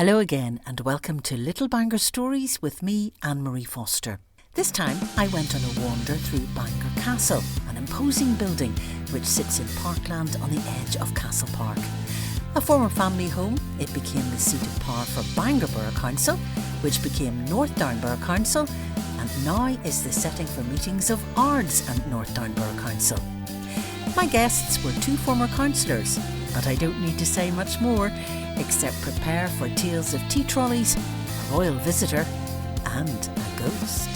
Hello again and welcome to Little Bangor Stories with me, Anne-Marie Foster. This time I went on a wander through Bangor Castle, an imposing building which sits in parkland on the edge of Castle Park. A former family home, it became the seat of power for Bangor Borough Council, which became North Down Borough Council, and now is the setting for meetings of Ards and North Down Borough Council. My guests were two former councillors, but I don't need to say much more, except prepare for tales of tea trolleys, a royal visitor, and a ghost.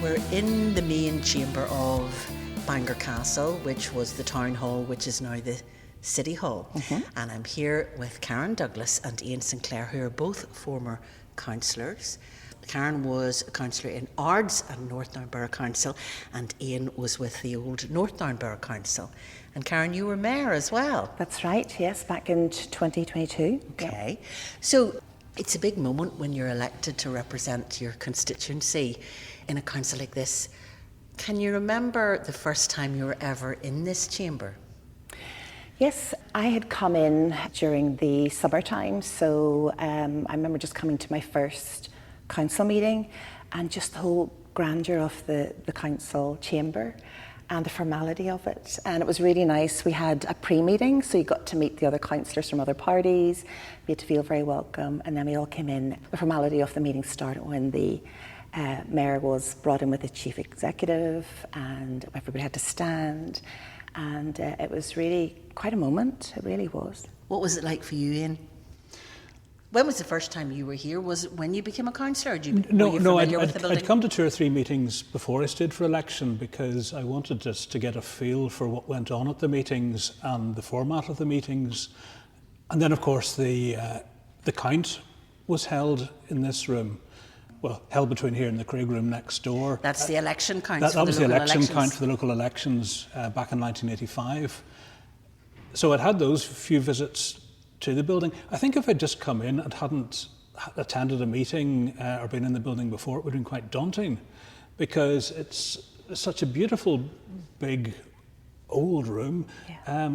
We're in the main chamber of Bangor Castle, which was the town hall, which is now the City Hall. And I'm here with Karen Douglas and Ian Sinclair, who are both former councillors. Karen was a councillor in Ards and North Down Borough Council, and Ian was with the old North Down Borough Council. And Karen, you were mayor as well. That's right, yes, back in 2022. Okay. Yep. So it's a big moment when you're elected to represent your constituency in a council like this. Can you remember the first time you were ever in this chamber? Yes, I had come in during the summertime, so I remember just coming to my first council meeting and just the whole grandeur of the council chamber and the formality of it. And it was really nice. We had a pre-meeting, so you got to meet the other councillors from other parties. We had to feel very welcome, and then we all came in. The formality of the meeting started when the mayor was brought in with the chief executive, and everybody had to stand. And it was really quite a moment. It really was. What was it like for you, Ian? When was the first time you were here? Was it when you became a councillor? Were you familiar with the building? I'd come to 2 or 3 meetings before I stood for election because I wanted just to get a feel for what went on at the meetings and the format of the meetings. And then, of course, the count was held in this room. Well, held between here and the Craig room next door. That's the election count. That was the election count for the local elections back in 1985. So I'd had those few visits to the building. I think if I'd just come in and hadn't attended a meeting or been in the building before, it would have been quite daunting because it's such a beautiful, big, old room,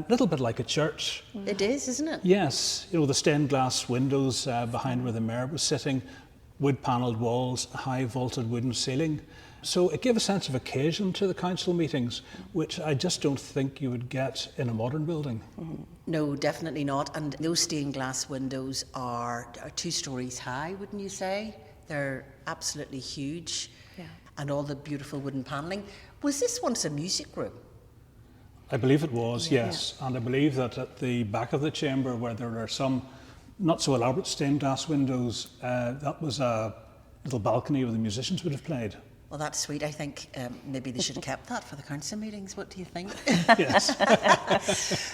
little bit like a church. It is, isn't it? Yes, you know, the stained glass windows behind where the mayor was sitting, wood-panelled walls, a high vaulted wooden ceiling. So it gave a sense of occasion to the council meetings, which I just don't think you would get in a modern building. No, definitely not. And those stained glass windows are 2 stories high, wouldn't you say? They're absolutely huge. Yeah. And all the beautiful wooden panelling. Was this once a music room? I believe it was, yes. And I believe that at the back of the chamber, where there are some not so elaborate stained glass windows, that was a little balcony where the musicians would have played. Well, that's sweet. I think maybe they should have kept that for the council meetings. What do you think? Yes.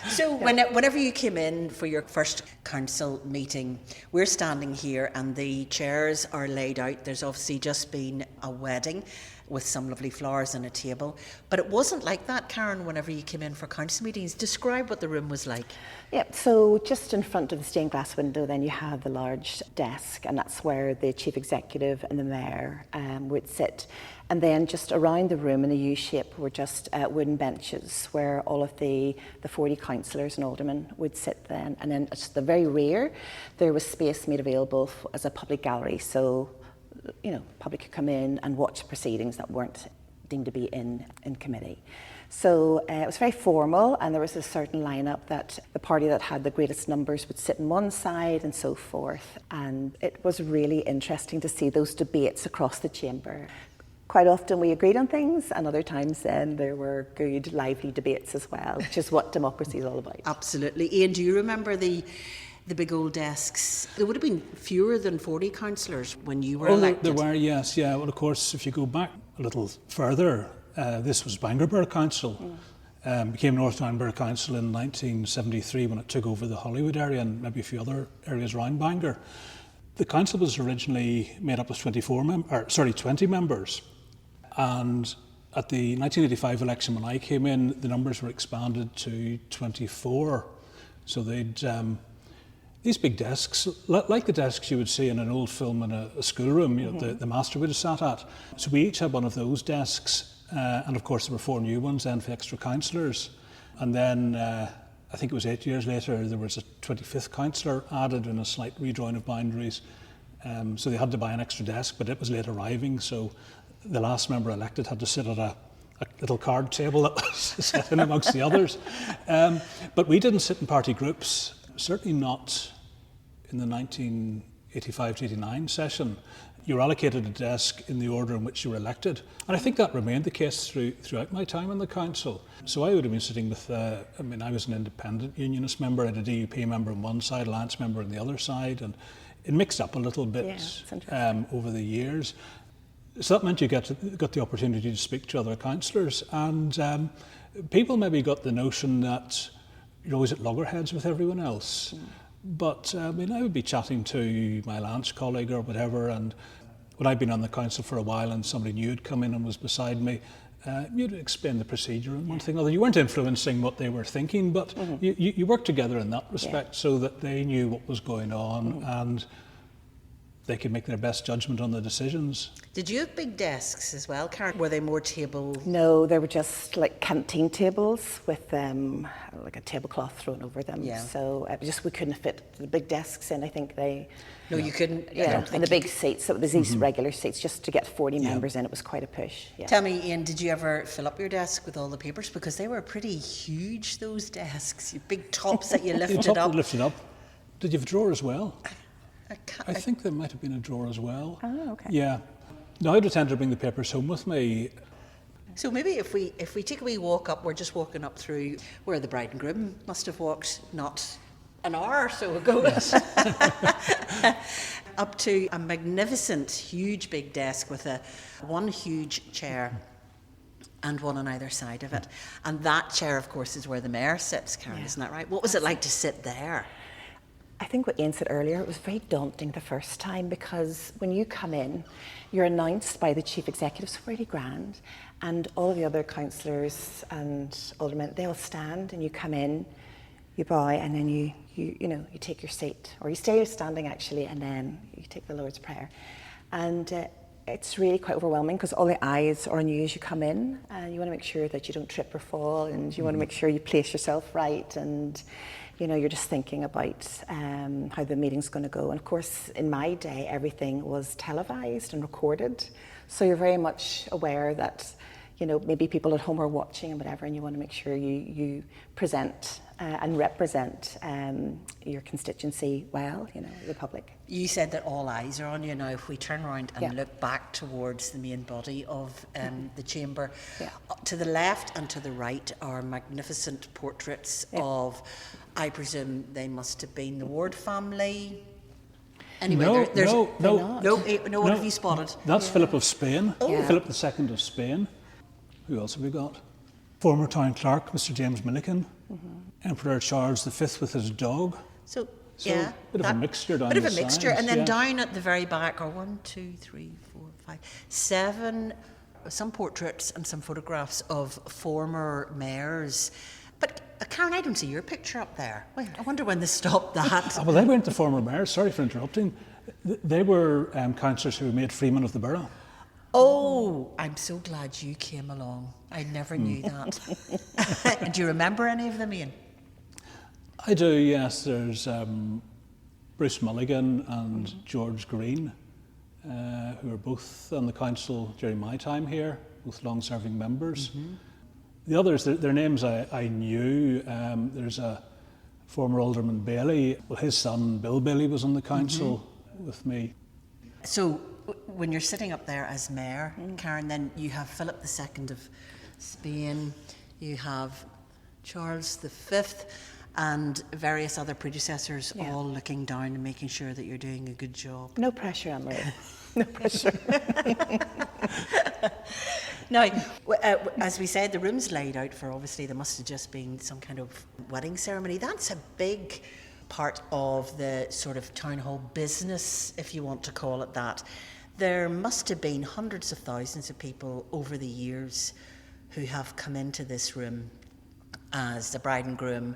So whenever you came in for your first council meeting, we're standing here and the chairs are laid out. There's obviously just been a wedding with some lovely flowers and a table. But it wasn't like that, Karen, whenever you came in for council meetings. Describe what the room was like. Yep, so just in front of the stained glass window, then you have the large desk, and that's where the chief executive and the mayor would sit. And then just around the room in a U shape were just wooden benches where all of the 40 councillors and aldermen would sit then. And then at the very rear, there was space made available as a public gallery. So, you know, public could come in and watch proceedings that weren't deemed to be in committee. So it was very formal, and there was a certain lineup that the party that had the greatest numbers would sit on one side and so forth. And it was really interesting to see those debates across the chamber. Quite often we agreed on things, and other times then there were good, lively debates as well, which is what democracy is all about. Absolutely. Ian, do you remember the big old desks? There would have been fewer than 40 councillors when you were elected. There were, yes. Yeah. Well, of course, if you go back a little further, this was Bangor Borough Council. Became North Down Borough Council in 1973 when it took over the Hollywood area and maybe a few other areas around Bangor. The council was originally made up of 20 members. And at the 1985 election when I came in, the numbers were expanded to 24. So they'd these big desks, like the desks you would see in an old film in a schoolroom, you know, the master would have sat at. So we each had one of those desks, and of course there were 4 new ones then for extra councillors. And then I think it was 8 years later, there was a 25th councillor added and a slight redrawing of boundaries. So they had to buy an extra desk, but it was late arriving, so the last member elected had to sit at a little card table that was set in amongst the others. But we didn't sit in party groups, certainly not in the 1985 to 89 session. You were allocated a desk in the order in which you were elected. And I think that remained the case throughout my time in the council. So I would have been sitting with, I was an independent unionist member, I had a DUP member on one side, Alliance member on the other side, and it mixed up a little bit over the years. So that meant you got the opportunity to speak to other councillors, and people maybe got the notion that you're always at loggerheads with everyone else. But I would be chatting to my Lance colleague or whatever, and when I'd been on the council for a while and somebody new had come in and was beside me, you'd explain the procedure and one thing or other. You weren't influencing what they were thinking, but you worked together in that respect so that they knew what was going on and they could make their best judgment on the decisions. Did you have big desks as well, Karen? Were they more table? No, they were just like canteen tables with like a tablecloth thrown over them. Yeah. So we couldn't fit the big desks in. I think they. No, you couldn't. Yeah, and the big seats. So it was these regular seats just to get 40 members in. It was quite a push. Yeah. Tell me, Ian, did you ever fill up your desk with all the papers? Because they were pretty huge, those desks. Big tops that you lifted up. Lifted up. Did you have a drawer as well? I think there might have been a drawer as well. Oh, okay. Yeah. No, I'd tend to bring the papers home with me. So maybe if we take a wee walk up, we're just walking up through where the bride and groom must have walked not an hour or so ago. Yes. Up to a magnificent, huge big desk with one huge chair and one on either side of it. And that chair, of course, is where the mayor sits, Karen, isn't that right? What was it like to sit there? I think what Ian said earlier, it was very daunting the first time because when you come in, you're announced by the chief executive, it's really grand, and all the other councillors and aldermen, they all stand and you come in, you bow, and then you take your seat, or you stay standing actually, and then you take the Lord's Prayer. And it's really quite overwhelming because all the eyes are on you as you come in, and you want to make sure that you don't trip or fall, and you want to make sure you place yourself right, and you're just thinking about how the meeting's going to go. And of course, in my day, everything was televised and recorded. So you're very much aware that, maybe people at home are watching and whatever, and you want to make sure you present and represent your constituency well, the public. You said that all eyes are on you now. If we turn around and look back towards the main body of the chamber, to the left and to the right are magnificent portraits of, I presume they must have been the Ward family. Anyway, No, what have you spotted? That's Philip of Spain, Philip II of Spain. Who else have we got? Former town clerk, Mr. James Milliken, Emperor Charles V with his dog. So bit of a mixture down Bit of the a mixture, sides, and then down at the very back are 1, 2, 3, 4, 5, 7, some portraits and some photographs of former mayors. But Karen, I don't see your picture up there. Wait, I wonder when they stopped that. Well, they weren't the former mayors, sorry for interrupting. They were councillors who were made freemen of the borough. Oh, I'm so glad you came along. I never knew that. Do you remember any of them, Ian? I do, yes. There's Bruce Mulligan and George Green, who are both on the council during my time here, both long-serving members. The others, their names I knew. There's a former Alderman Bailey. Well, his son, Bill Bailey, was on the council with me. So when you're sitting up there as mayor, Karen, then you have Philip II of Spain, you have Charles V, and various other predecessors all looking down and making sure that you're doing a good job. No pressure, Anne-Marie. No pressure. Now, as we said, the room's laid out for, obviously, there must have just been some kind of wedding ceremony. That's a big part of the sort of town hall business, if you want to call it that. There must have been hundreds of thousands of people over the years who have come into this room as the bride and groom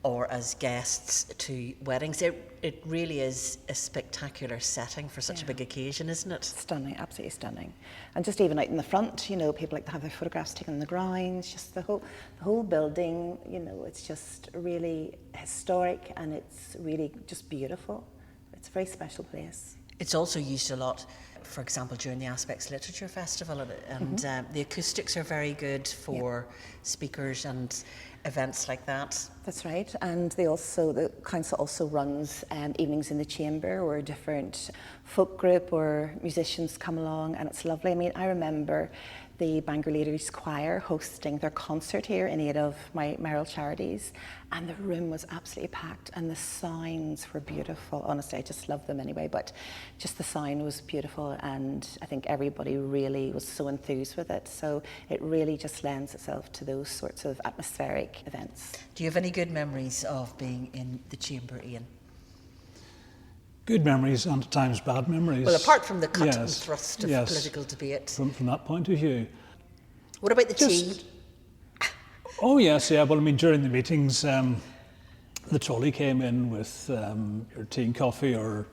or as guests to weddings. It really is a spectacular setting for such a big occasion, isn't it? Stunning, absolutely stunning. And just even out in the front, you know, people like to have their photographs taken on the grounds, just the whole building, you know, it's just really historic and it's really just beautiful. It's a very special place. It's also used a lot, for example, during the Aspects Literature Festival, and the acoustics are very good for speakers and events like that. That's right, and the council also runs evenings in the chamber where a different folk group or musicians come along, and it's lovely. I mean, I remember the Bangor Ladies Choir hosting their concert here in aid of my mayoral charities, and the room was absolutely packed and the sounds were beautiful. Honestly, I just love them anyway, but just the sound was beautiful and I think everybody really was so enthused with it. So it really just lends itself to those sorts of atmospheric events. Do you have any good memories of being in the chamber, Ian? Good memories and at times bad memories. Well, apart from the cut and thrust of political debate. From that point of view. What about the tea? Oh yes, yeah. Well, I mean, during the meetings, the trolley came in with your tea and coffee or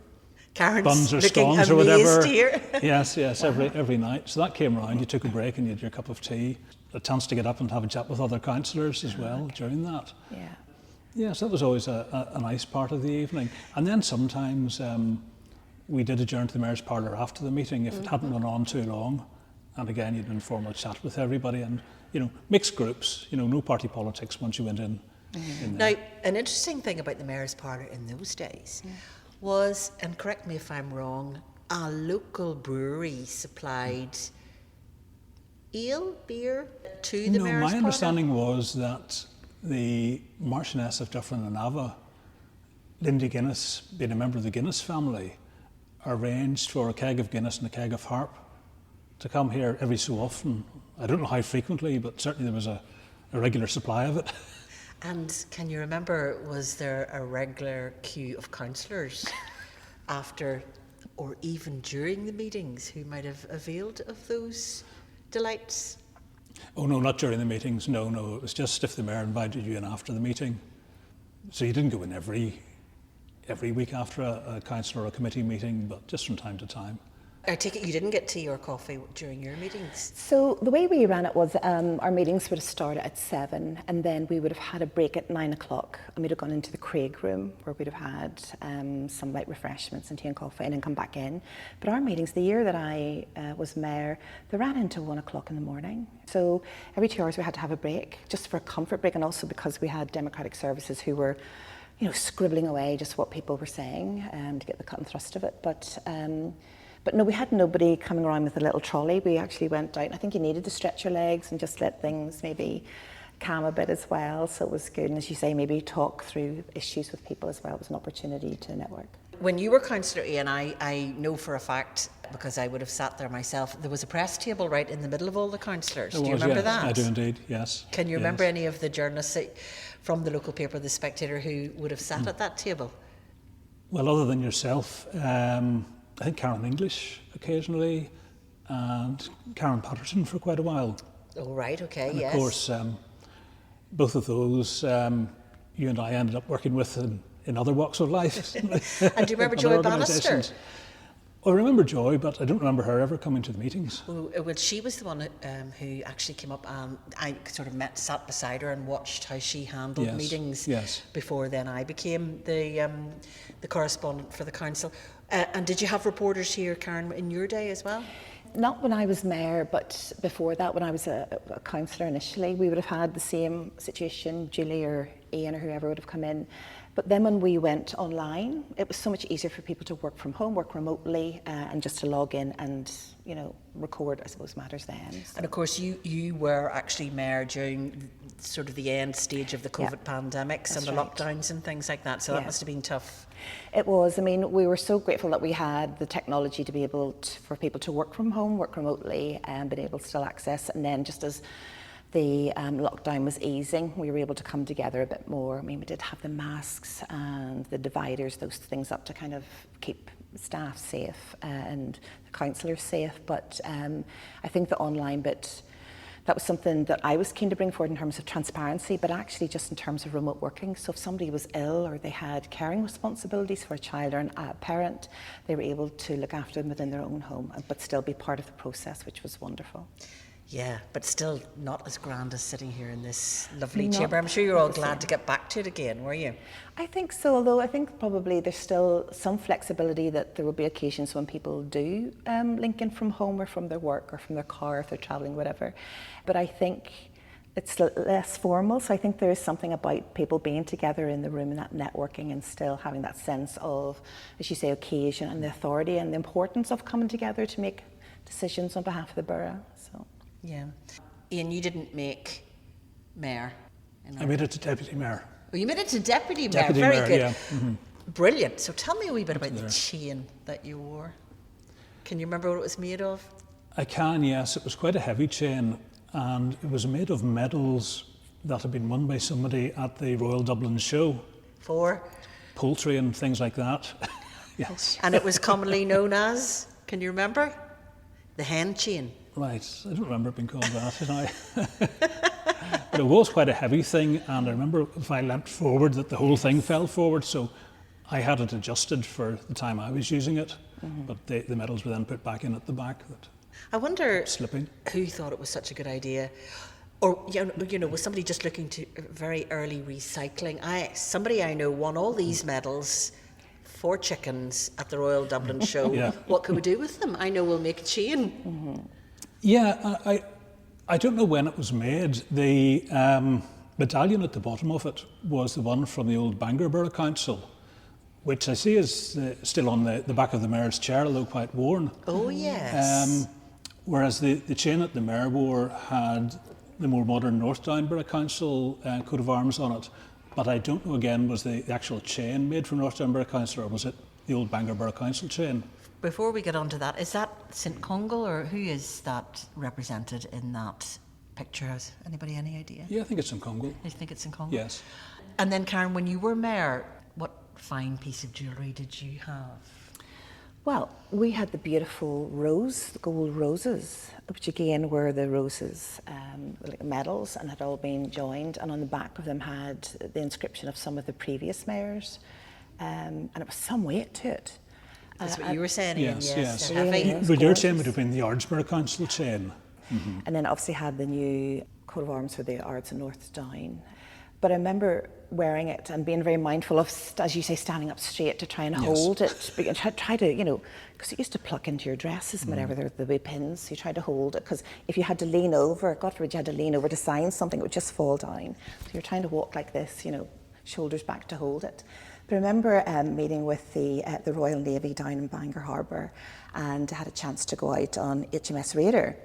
Karen's buns or scones or whatever. Here. Yes, every night. So that came around. You took a break and you had your cup of tea. A chance to get up and have a chat with other councillors as well during that. Yeah. Yes, that was always a nice part of the evening. And then sometimes we did adjourn to the mayor's parlour after the meeting if it hadn't gone on too long. And again, you'd an informal chat with everybody and, you know, mixed groups, you know, no party politics once you went in. Now, an interesting thing about the mayor's parlour in those days was, and correct me if I'm wrong, a local brewery supplied beer to the mayor's parlour? My understanding was that the Marchioness of Dufferin and Ava, Lindy Guinness, being a member of the Guinness family, arranged for a keg of Guinness and a keg of Harp to come here every so often. I don't know how frequently, but certainly there was a regular supply of it. And can you remember, was there a regular queue of councillors after or even during the meetings who might have availed of those delights? Oh no, not during the meetings, no. It was just if the mayor invited you in after the meeting. So you didn't go in every week after a council or a committee meeting, but just from time to time. I take it you didn't get tea or coffee during your meetings? So the way we ran it was our meetings would have started at 7 and then we would have had a break at 9 o'clock and we'd have gone into the Craig room where we'd have had some light refreshments and tea and coffee and then come back in. But our meetings, the year that I was mayor, they ran into 1 o'clock in the morning. So every 2 hours we had to have a break, just for a comfort break, and also because we had Democratic Services who were, you know, scribbling away just what people were saying to get the cut and thrust of it. But no, we had nobody coming around with a little trolley. We actually went out, and I think you needed to stretch your legs and just let things maybe calm a bit as well. So it was good. And as you say, maybe talk through issues with people as well. It was an opportunity to network. When you were councillor Ian, I know for a fact, because I would have sat there myself, there was a press table right in the middle of all the councillors. Do you remember that? I do indeed, yes. Can you remember any of the journalists from the local paper, The Spectator, who would have sat at that table? Well, other than yourself, I think Karen English occasionally, and Karen Patterson for quite a while. Oh, right, okay, and yes. Of course, both of those you and I ended up working with in other walks of life. And do you remember Joy Bannister? I remember Joy, but I don't remember her ever coming to the meetings. Well, she was the one who actually came up, and I sort of sat beside her and watched how she handled meetings. Yes. Before then I became the correspondent for the council. And did you have reporters here, Karen, in your day as well? Not when I was mayor, but before that, when I was a councillor initially, we would have had the same situation, Julie or Ian or whoever would have come in. But then when we went online, it was so much easier for people to work from home, work remotely, and just to log in and, you know, record, I suppose, matters then. So. And of course, you were actually mayor during sort of the end stage of the COVID pandemics and the lockdowns and things like that. So that must have been tough. It was. I mean, we were so grateful that we had the technology to be able for people to work from home, work remotely, and been able to still access. And then just as the lockdown was easing, we were able to come together a bit more. I mean, we did have the masks and the dividers, those things up to kind of keep staff safe and the councillors safe. But I think the online bit that was something that I was keen to bring forward in terms of transparency, but actually just in terms of remote working. So if somebody was ill or they had caring responsibilities for a child or a parent, they were able to look after them within their own home, but still be part of the process, which was wonderful. Yeah, but still not as grand as sitting here in this lovely Not chamber. I'm sure you're all the glad same. to get back to it again, were you? I think so, although I think probably there's still some flexibility that there will be occasions when people do link in from home or from their work or from their car if they're travelling, whatever. But I think it's less formal, so I think there is something about people being together in the room and that networking and still having that sense of, as you say, occasion and the authority and the importance of coming together to make decisions on behalf of the borough. So. Yeah. Ian, you didn't make mayor. I made it to deputy mayor. Oh, you made it to deputy mayor. Deputy Very mayor, good. yeah. Mm-hmm. Brilliant. So tell me a wee bit about the There. chain that you wore. Can you remember what it was made of? I can, yes. It was quite a heavy chain, and it was made of medals that had been won by somebody at the Royal Dublin Show. For? Poultry and things like that. Yes. And it was commonly known as, can you remember? The hen chain. Right, I don't remember it being called that, did I? But it was quite a heavy thing, and I remember if I leapt forward that the whole thing fell forward, so I had it adjusted for the time I was using it, but the medals were then put back in at the back, that I wonder slipping. who thought it was such a good idea. Or, you know, was somebody just looking to very early recycling? Somebody I know won all these medals for chickens at the Royal Dublin Show. Yeah. What can we do with them? I know we'll make a chain. Yeah, I don't know when it was made. The medallion at the bottom of it was the one from the old Bangor Borough Council, which I see is still on the back of the mayor's chair, although quite worn. Oh, yes. Whereas the chain that the mayor wore had the more modern North Down Borough Council coat of arms on it. But I don't know again, was the actual chain made from North Down Borough Council, or was it the old Bangor Borough Council chain? Before we get on to that, is that St Congal, or who is that represented in that picture? Has anybody any idea? Yeah, I think it's in Congal. You think it's St Congal? Yes. And then, Karen, when you were mayor, what fine piece of jewellery did you have? Well, we had the beautiful the gold roses, which again were the roses, like medals, and had all been joined, and on the back of them had the inscription of some of the previous mayors, and it was some weight to it. That's what you were saying, Ian. Yes, Yes, yes. they're heavy. Really? But your chain would have been the Ardsborough Council chain. And then obviously had the new coat of arms for the Ards and North Down. But I remember wearing it and being very mindful of, as you say, standing up straight to try and hold it. And try to, you know, because it used to pluck into your dresses and whatever, there were the wee pins. So you tried to hold it, because if you had to lean over, God forbid you had to lean over to sign something, it would just fall down. So you're trying to walk like this, you know, shoulders back to hold it. But I remember meeting with the Royal Navy down in Bangor Harbour, and had a chance to go out on HMS Raider.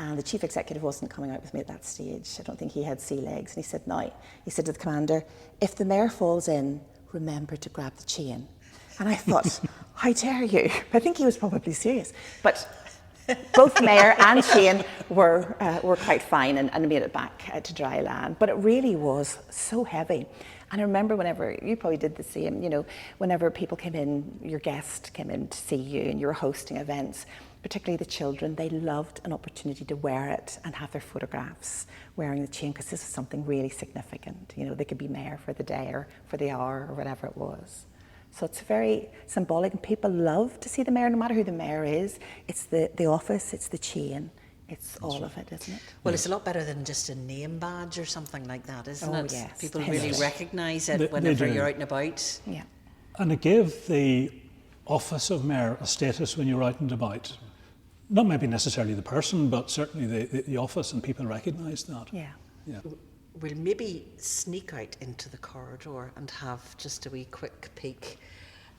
And the chief executive wasn't coming out with me at that stage. I don't think he had sea legs. And he said, no. He said to the commander, if the mayor falls in, remember to grab the chain. And I thought, how dare you? I think he was probably serious. But both mayor and chain were quite fine and made it back to dry land. But it really was so heavy. And I remember whenever, you probably did the same, you know, whenever people came in, your guest came in to see you and you were hosting events, particularly the children, they loved an opportunity to wear it and have their photographs wearing the chain, because this is something really significant. You know, they could be mayor for the day or for the hour or whatever it was. So it's very symbolic, and people love to see the mayor, no matter who the mayor is. It's the office, it's the chain, it's all of it, isn't it? Well, it's a lot better than just a name badge or something like that, isn't it? Yes, People really definitely. recognise it They whenever do. you're out and about. Yeah. And it gave the office of mayor a status when you're out and about. Not maybe necessarily the person, but certainly the office, and people recognised that. Yeah. Yeah. We'll maybe sneak out into the corridor and have just a wee quick peek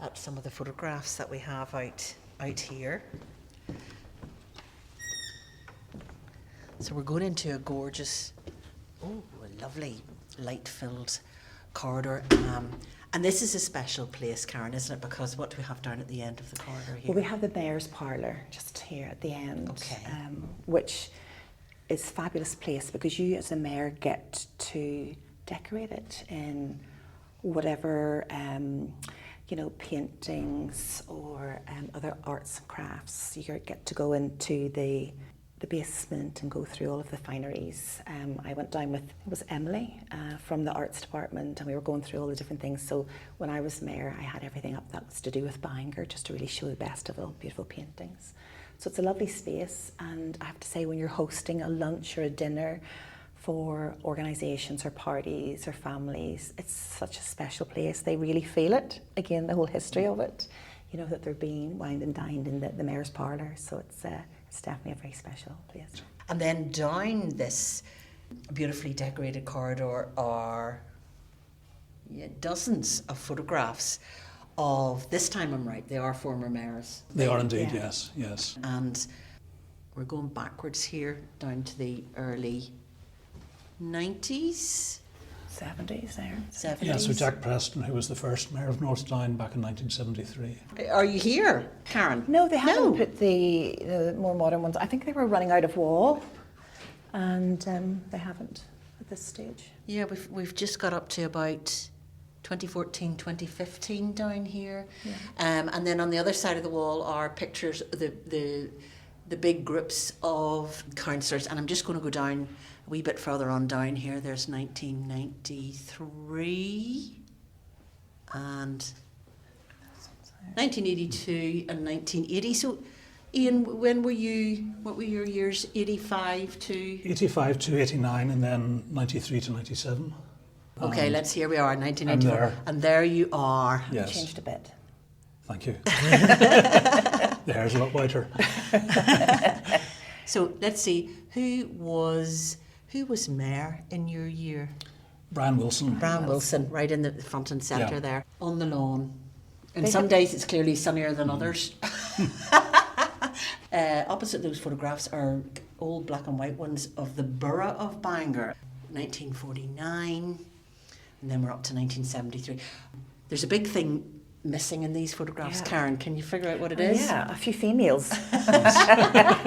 at some of the photographs that we have out here. So we're going into a gorgeous, a lovely light-filled corridor. And this is a special place, Karen, isn't it? Because what do we have down at the end of the corridor here? Well, we have the mayor's parlour just here at the end, Okay. which is a fabulous place, because you as a mayor get to decorate it in whatever, you know, paintings or other arts and crafts. You get to go into the the basement and go through all of the fineries. I went down with, it was Emily from the arts department, and we were going through all the different things. So when I was mayor, I had everything up that was to do with Bangor, just to really show the best of all beautiful paintings. So it's a lovely space, and I have to say, when you're hosting a lunch or a dinner for organisations or parties or families, it's such a special place. They really feel it. Again, the whole history of it, you know, that they're being wined and dined in the mayor's parlour. So it's definitely a very special place. And then down this beautifully decorated corridor are dozens of photographs of, this time I'm right, they are former mayors. They are indeed, yes, yes. And we're going backwards here down to the early 90s? 70s there. 70s? Yeah, so Jack Preston, who was the first mayor of Northdown back in 1973. Are you here, Karen? No, they haven't put the more modern ones. I think they were running out of wall, and they haven't at this stage. Yeah, we've just got up to about 2014, 2015 down here. Yeah. And then on the other side of the wall are pictures of the big groups of councillors. And I'm just going to go down a wee bit further on down here. There's 1993 and 1982 and 1980. So, Ian, what were your years? 85 to? 85 to 89, and then 93 to 97. Okay, here we are, 1994. And there you are. Yes. Changed a bit. Thank you. The hair's a lot whiter. So let's see, who was mayor in your year? Brian Wilson. Brian Wilson, right in the front and centre there, on the lawn. And some days it's clearly sunnier than others. Opposite those photographs are old black and white ones of the borough of Bangor, 1949. And then we're up to 1973. There's a big thing missing in these photographs. Karen, can you figure out what it is? Yeah, a few females.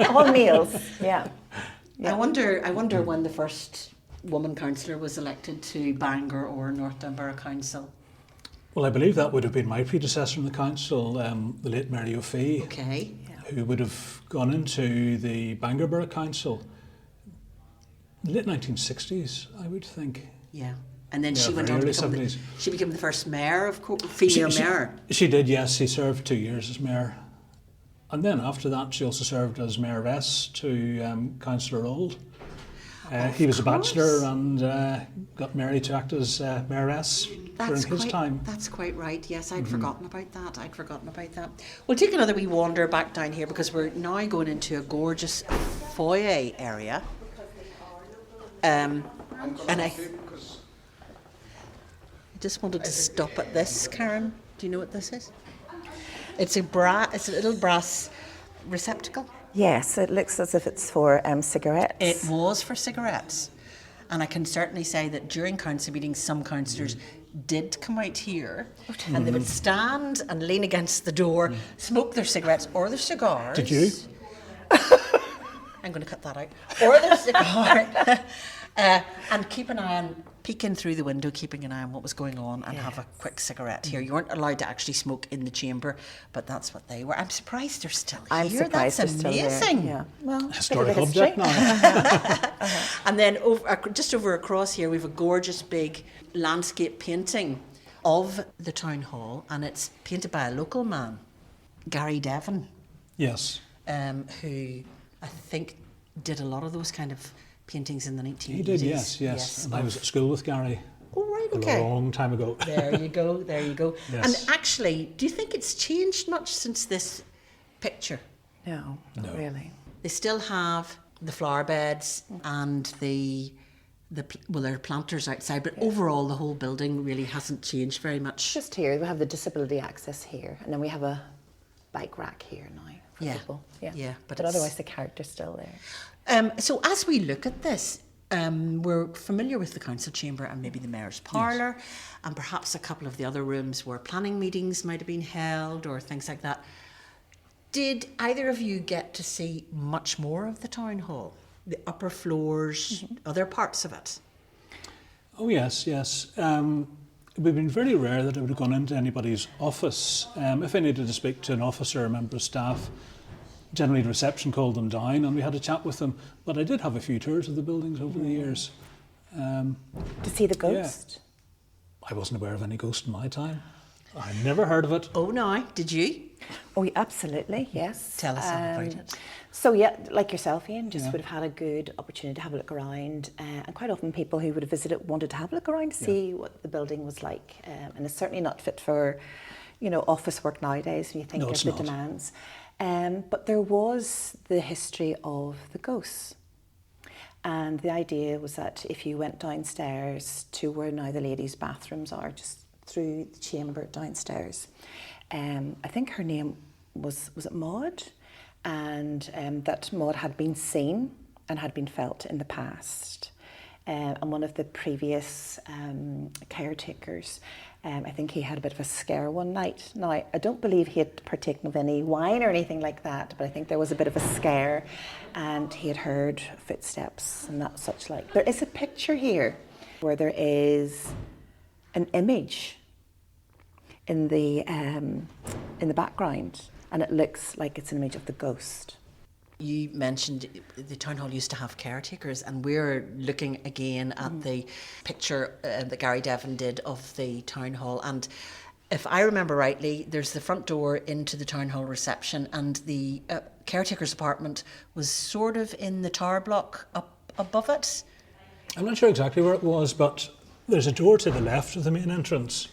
All males, yeah. I wonder when the first woman councillor was elected to Bangor or Northdown Borough Council. Well, I believe that would have been my predecessor in the council, the late Mary O'Fee, Okay. who would have gone into the Bangor Borough Council in the late 1960s, I would think. Yeah. And then she went on to become she became the first mayor, female mayor. She did, yes. She served 2 years as mayor. And then after that, she also served as mayoress to Councillor Old. He was a bachelor and got married to act as mayoress during his time. That's quite right. Yes, I'd forgotten about that. We'll take another wee wander back down here because we're now going into a gorgeous foyer area. And I just wanted to stop at this, Karen. Do you know what this is? It's a little brass receptacle. Yes, it looks as if it's for cigarettes. It was for cigarettes. And I can certainly say that during council meetings, some councillors did come out here and they would stand and lean against the door, smoke their cigarettes or their cigars. Did you? I'm going to cut that out. Or their cigar. And keep an eye on, peek in through the window, keeping an eye on what was going on and have a quick cigarette here. You weren't allowed to actually smoke in the chamber, but that's what they were. I'm surprised they're still here. I'm surprised that's they're amazing. Still there. Yeah. Well, Historic object now. And then just over across here, we have a gorgeous big landscape painting of the town hall, and it's painted by a local man, Gary Devon. Yes. Who I think did a lot of those kind of paintings in the 1980s. He did, yes. And I was at school with Gary. Oh, right, okay. A long time ago. There you go. Yes. And actually, do you think it's changed much since this picture? No, not really. They still have the flower beds and there are planters outside, but overall the whole building really hasn't changed very much. Just here, we have the disability access here, and then we have a bike rack here now for people. Yeah, but otherwise the character's still there. So as we look at this, we're familiar with the council chamber and maybe the mayor's parlour, and perhaps a couple of the other rooms where planning meetings might have been held or things like that. Did either of you get to see much more of the town hall? The upper floors, other parts of it? Oh, yes. It would have been very rare that I would have gone into anybody's office. If I needed to speak to an officer or a member of staff, generally the reception called them down and we had a chat with them. But I did have a few tours of the buildings over the years. To see the ghost? I wasn't aware of any ghost in my time. I never heard of it. Oh no, did you? Oh, absolutely, yes. Tell us all about it. So yeah, like yourself, Ian, just would have had a good opportunity to have a look around. And quite often people who would have visited wanted to have a look around to see what the building was like. And it's certainly not fit for, office work nowadays when you think of the demands. But there was the history of the ghosts. And the idea was that if you went downstairs to where now the ladies' bathrooms are, just through the chamber downstairs, I think her name was it Maud? And that Maud had been seen and had been felt in the past. And one of the previous caretakers, I think he had a bit of a scare one night. Now, I don't believe he had partaken of any wine or anything like that, but I think there was a bit of a scare and he had heard footsteps and that such like. There is a picture here where there is an image in the background, and it looks like it's an image of the ghost. You mentioned the town hall used to have caretakers, and we're looking again at the picture that Gary Devon did of the town hall. And if I remember rightly, there's the front door into the town hall reception, and the caretaker's apartment was sort of in the tower block up above it. I'm not sure exactly where it was, but there's a door to the left of the main entrance,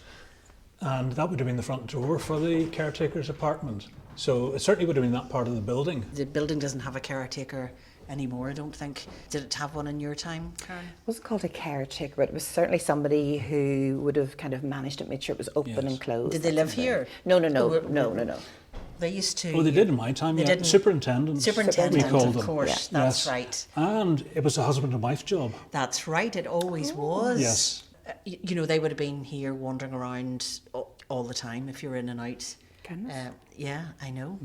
and that would have been the front door for the caretaker's apartment. So it certainly would have been that part of the building. The building doesn't have a caretaker anymore, I don't think. Did it have one in your time, Karen? It wasn't called a caretaker, but it was certainly somebody who would have kind of managed it, made sure it was open and closed. Did they live here? No. They used to. Oh, they did in my time, yeah. Superintendents, we called them. Of course, that's right. And it was a husband and wife job. That's right, it always was. Yes. They would have been here wandering around all the time if you were in and out. Yeah, I know.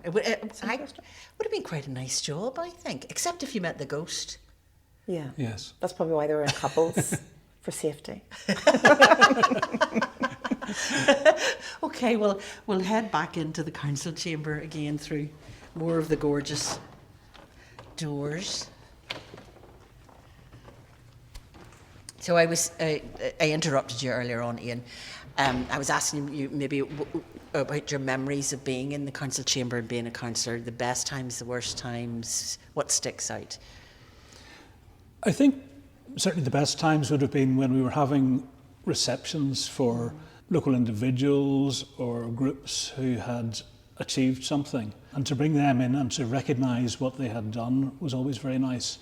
It would have been quite a nice job, I think, except if you met the ghost. Yeah. Yes. That's probably why they were in couples, for safety. Okay, well, we'll head back into the council chamber again through more of the gorgeous doors. So I interrupted you earlier on, Ian. I was asking you maybe about your memories of being in the council chamber and being a councillor, the best times, the worst times, what sticks out? I think certainly the best times would have been when we were having receptions for local individuals or groups who had achieved something. And to bring them in and to recognise what they had done was always very nice.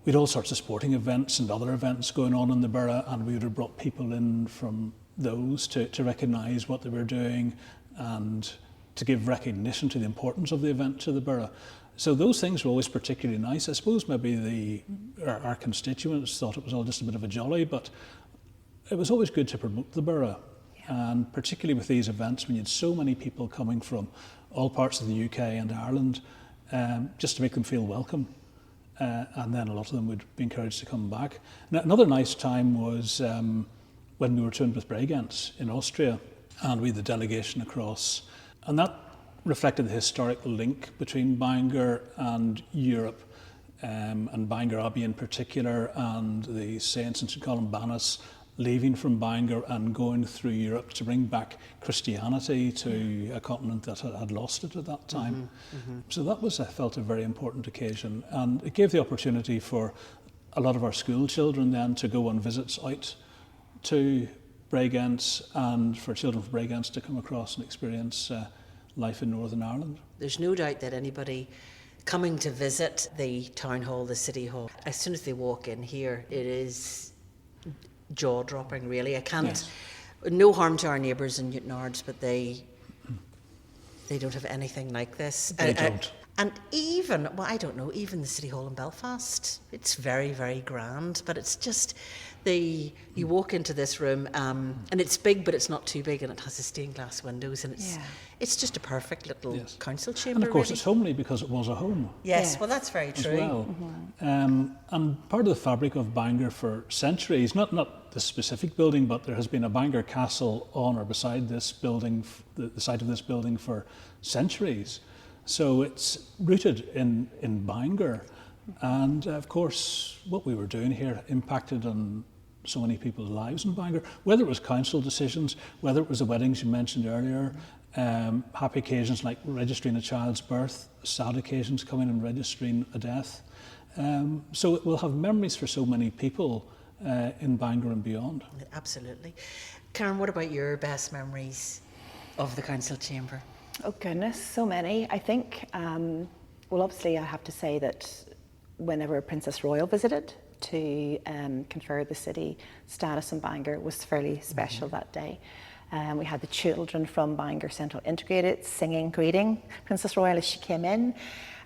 We had all sorts of sporting events and other events going on in the borough, and we would have brought people in from those to recognise what they were doing and to give recognition to the importance of the event to the borough. So those things were always particularly nice. I suppose maybe our constituents thought it was all just a bit of a jolly, but it was always good to promote the borough. Yeah. And particularly with these events, when you had so many people coming from all parts of the UK and Ireland, just to make them feel welcome. And then a lot of them would be encouraged to come back. Now, another nice time was when we returned with Bregenz in Austria, and we had the delegation across. And that reflected the historic link between Bangor and Europe, and Bangor Abbey in particular, and the saints in St Columbanus leaving from Bangor and going through Europe to bring back Christianity to a continent that had lost it at that time. So that was, I felt, a very important occasion, and it gave the opportunity for a lot of our school children then to go on visits out to Bregenz, and for children from Bregenz to come across and experience life in Northern Ireland. There's no doubt that anybody coming to visit the town hall, the city hall, as soon as they walk in here, it is jaw-dropping, really. I can't. Yes. No harm to our neighbours in Newtownards, but they don't have anything like this. They don't. And even, well, I don't know, even the City Hall in Belfast, it's very, very grand, but it's just, you walk into this room, and it's big, but it's not too big, and it has the stained glass windows, and it's just a perfect little council chamber. And of course, really. It's homely because it was a home. Yes, well, that's very true. As well. And part of the fabric of Bangor for centuries, not this specific building, but there has been a Bangor Castle on or beside this building, the site of this building for centuries. So it's rooted in Bangor. And of course, what we were doing here impacted on so many people's lives in Bangor, whether it was council decisions, whether it was the weddings you mentioned earlier, happy occasions like registering a child's birth, sad occasions coming and registering a death. So it will have memories for so many people in Bangor and beyond. Absolutely. Karen, what about your best memories of the council chamber? Oh goodness, so many. I think, well, obviously I have to say that whenever Princess Royal visited to confer the city status in Bangor was fairly special that day. We had the children from Bangor Central Integrated singing, greeting Princess Royal as she came in.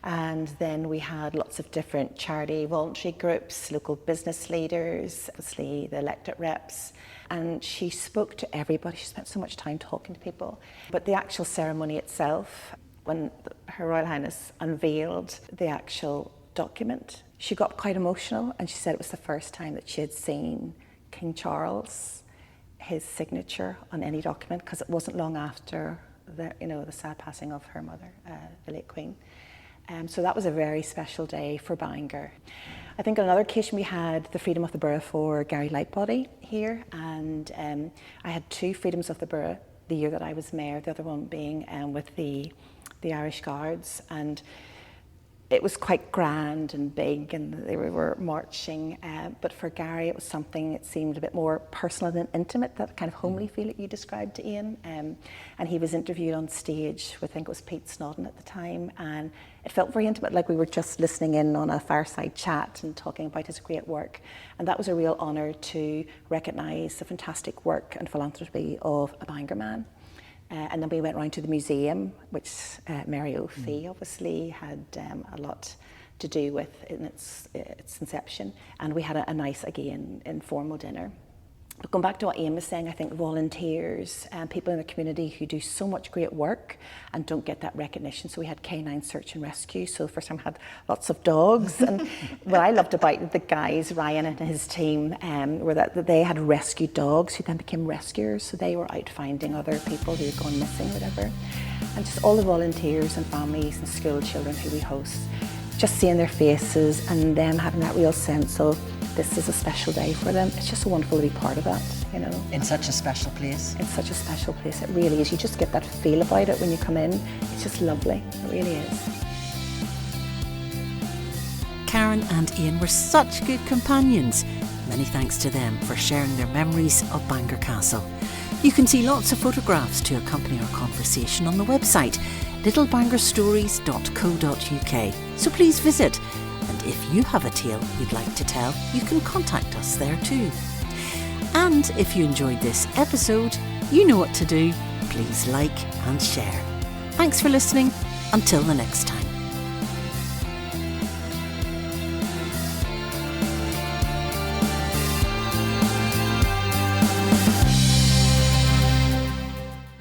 And then we had lots of different charity voluntary groups, local business leaders, obviously the elected reps. And she spoke to everybody. She spent so much time talking to people. But the actual ceremony itself, when Her Royal Highness unveiled the actual document, she got quite emotional, and she said it was the first time that she had seen King Charles, his signature on any document, because it wasn't long after the sad passing of her mother, the late Queen. So that was a very special day for Bangor. I think on another occasion we had the Freedom of the Borough for Gary Lightbody here, and I had 2 Freedoms of the Borough the year that I was mayor, the other one being with the Irish Guards, and it was quite grand and big, and they were marching, but for Gary it was something that seemed a bit more personal and intimate, that kind of homely feel that you described to Ian. And he was interviewed on stage with, I think it was Pete Snodden at the time, and it felt very intimate, like we were just listening in on a fireside chat and talking about his great work. And that was a real honour to recognise the fantastic work and philanthropy of a Bangor man. And then we went round to the museum, which Mary O'Fee obviously had a lot to do with in its inception. And we had a nice, again, informal dinner. But going back to what Ian was saying, I think volunteers and people in the community who do so much great work and don't get that recognition. So we had Canine Search and Rescue. So the first time we had lots of dogs. And what I loved about the guys, Ryan and his team, were that they had rescued dogs who then became rescuers. So they were out finding other people who had gone missing, whatever. And just all the volunteers and families and school children who we host, just seeing their faces and them having that real sense of this is a special day for them. It's just so wonderful to be part of that, you know. In such a special place. It's such a special place, it really is. You just get that feel about it when you come in. It's just lovely, it really is. Karen and Ian were such good companions. Many thanks to them for sharing their memories of Bangor Castle. You can see lots of photographs to accompany our conversation on the website littlebangorstories.co.uk. So please visit. And if you have a tale you'd like to tell, you can contact us there too. And if you enjoyed this episode, you know what to do. Please like and share. Thanks for listening. Until the next time.